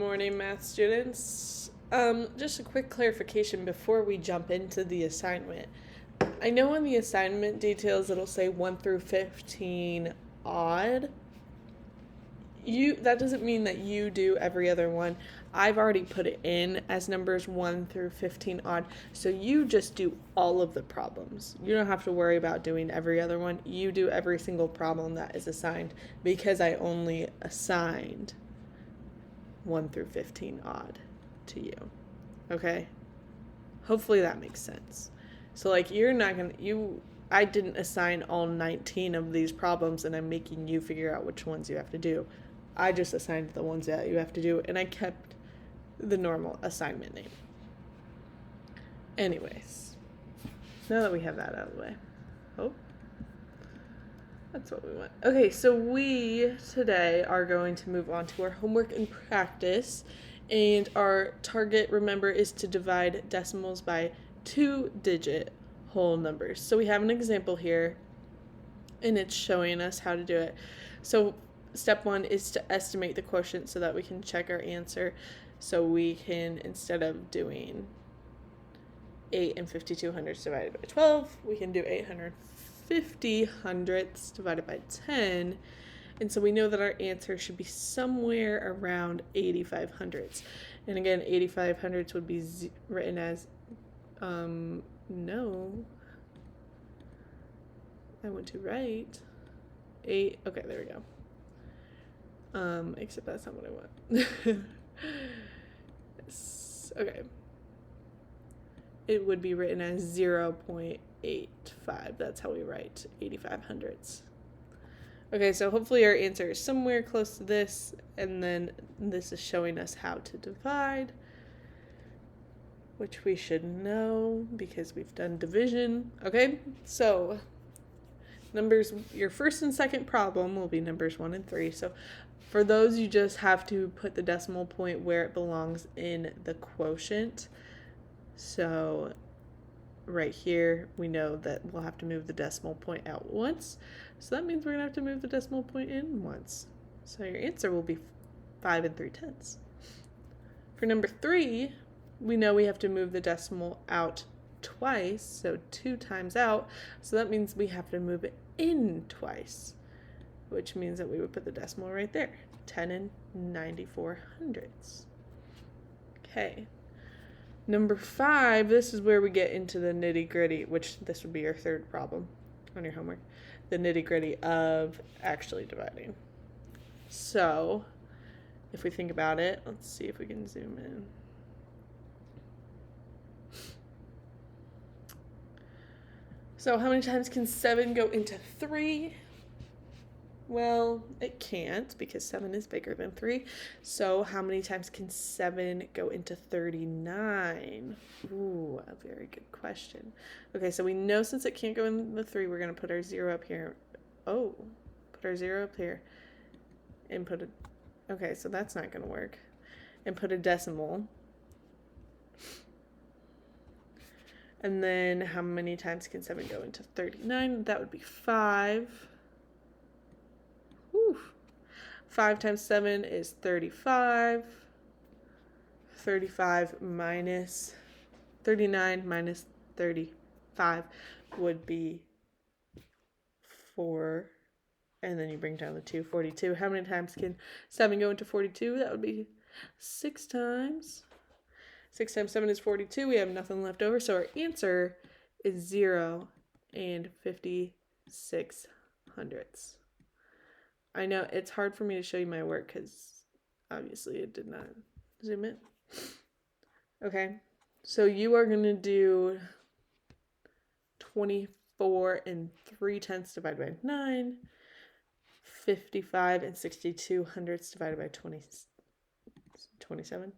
Morning, math students. Just a quick clarification before we jump into the assignment. I know in the assignment details it'll say 1 through 15 odd. That doesn't mean that you do every other one. I've already put it in as numbers 1 through 15 odd, so you just do all of the problems. You don't have to worry about doing every other one. You do every single problem that is assigned because I only assigned 1 through 15 odd to you. Okay? Hopefully that makes sense. So, like, I didn't assign all 19 of these problems and I'm making you figure out which ones you have to do. I just assigned the ones that you have to do and I kept the normal assignment name. Anyways, now that we have that out of the way. Oh. That's what we want. Okay, so we today are going to move on to our homework and practice. And our target, remember, is to divide decimals by 2-digit whole numbers. So we have an example here, and it's showing us how to do it. So step 1 is to estimate the quotient so that we can check our answer. So we can, instead of doing 8 and 52 hundredths divided by 12, we can do 850 hundredths divided by 10. And so we know that our answer should be somewhere around 85 hundredths. And again, 85 hundredths would be written as, no, I went to write 8, okay, there we go. Except that's not what I want. Okay. It would be written as 0.85. That's how we write 85 hundredths. Okay, so hopefully our answer is somewhere close to this, and then this is showing us how to divide, which we should know because we've done division. Okay, so your first and second problem will be numbers 1 and 3. So for those, you just have to put the decimal point where it belongs in the quotient. So right here, we know that we'll have to move the decimal point out once. So that means we're going to have to move the decimal point in once. So your answer will be 5 3/10. For number 3, we know we have to move the decimal out twice, so 2 times out. So that means we have to move it in twice, which means that we would put the decimal right there, 10 94 hundredths. Okay. Number 5, this is where we get into the nitty-gritty, which this would be your third problem on your homework, the nitty-gritty of actually dividing. So, if we think about it, let's see if we can zoom in. So, how many times can 7 go into 3? Well, it can't because 7 is bigger than 3. So how many times can 7 go into 39? Ooh, a very good question. Okay, so we know since it can't go in the 3, we're going to put our 0 up here. Oh, put our 0 up here and put a... Okay, so that's not going to work. And put a decimal. And then how many times can 7 go into 39? That would be 5. 5 times 7 is 35. 35 minus 39 minus 35 would be 4. And then you bring down the 2, 42. How many times can 7 go into 42? That would be 6 times. 6 times 7 is 42. We have nothing left over. So our answer is 0 and 56 hundredths. I know it's hard for me to show you my work because obviously it did not zoom in. Okay, so you are going to do 24 3/10 divided by 9, 55 62 hundredths divided by 27.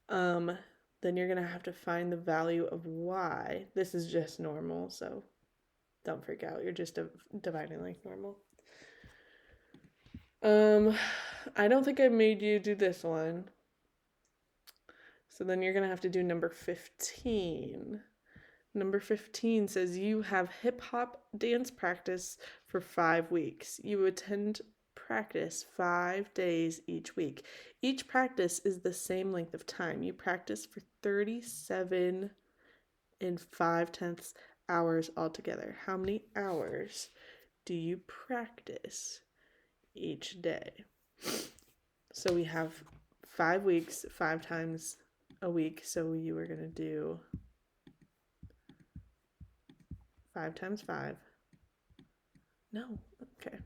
Then you're going to have to find the value of y. This is just normal, so don't freak out. You're just dividing like normal. I don't think I made you do this one. So then you're going to have to do number 15. Number 15 says you have hip hop dance practice for 5 weeks. You attend practice 5 days each week. Each practice is the same length of time. You practice for 37 and 5/10 hours altogether. How many hours do you practice each day? So we have 5 weeks, 5 times a week. So you are going to do 5 times 5. No, okay.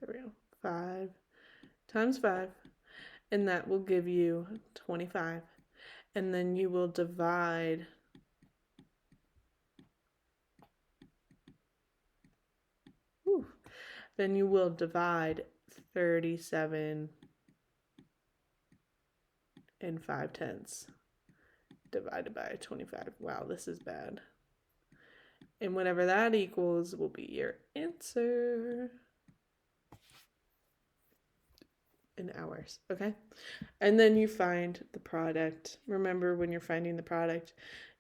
There we go. 5 times 5. And that will give you 25. And then you will divide then you will divide 37 and 5/10 divided by 25. Wow, this is bad. And whatever that equals will be your answer in hours, okay? And then you find the product. Remember, when you're finding the product,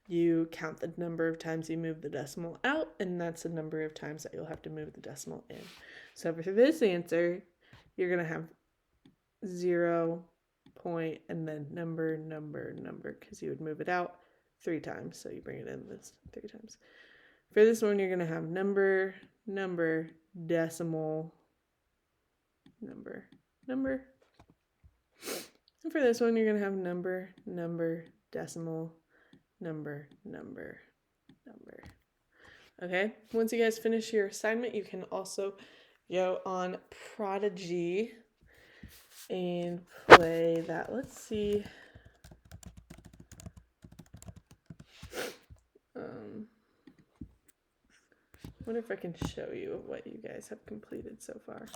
you count the number of times you move the decimal out, and that's the number of times that you'll have to move the decimal in. So for this answer, you're going to have 0, point, and then number, because you would move it out 3 times. So you bring it in this 3 times. For this one, you're going to have number, decimal, number. And for this one, you're going to have number, decimal, number. Okay, once you guys finish your assignment, you can also go on Prodigy and play that. Let's see. I wonder if I can show you what you guys have completed so far.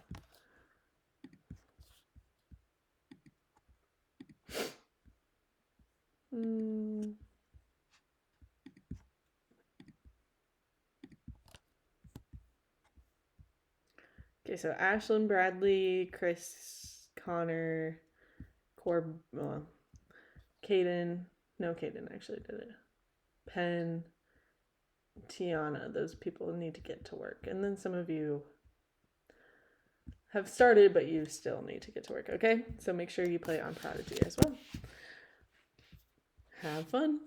Okay, so Ashlyn, Bradley, Chris, Connor, Caden. No, Caden actually did it. Penn, Tiana. Those people need to get to work. And then some of you have started, but you still need to get to work, okay? So make sure you play on Prodigy as well. Have fun.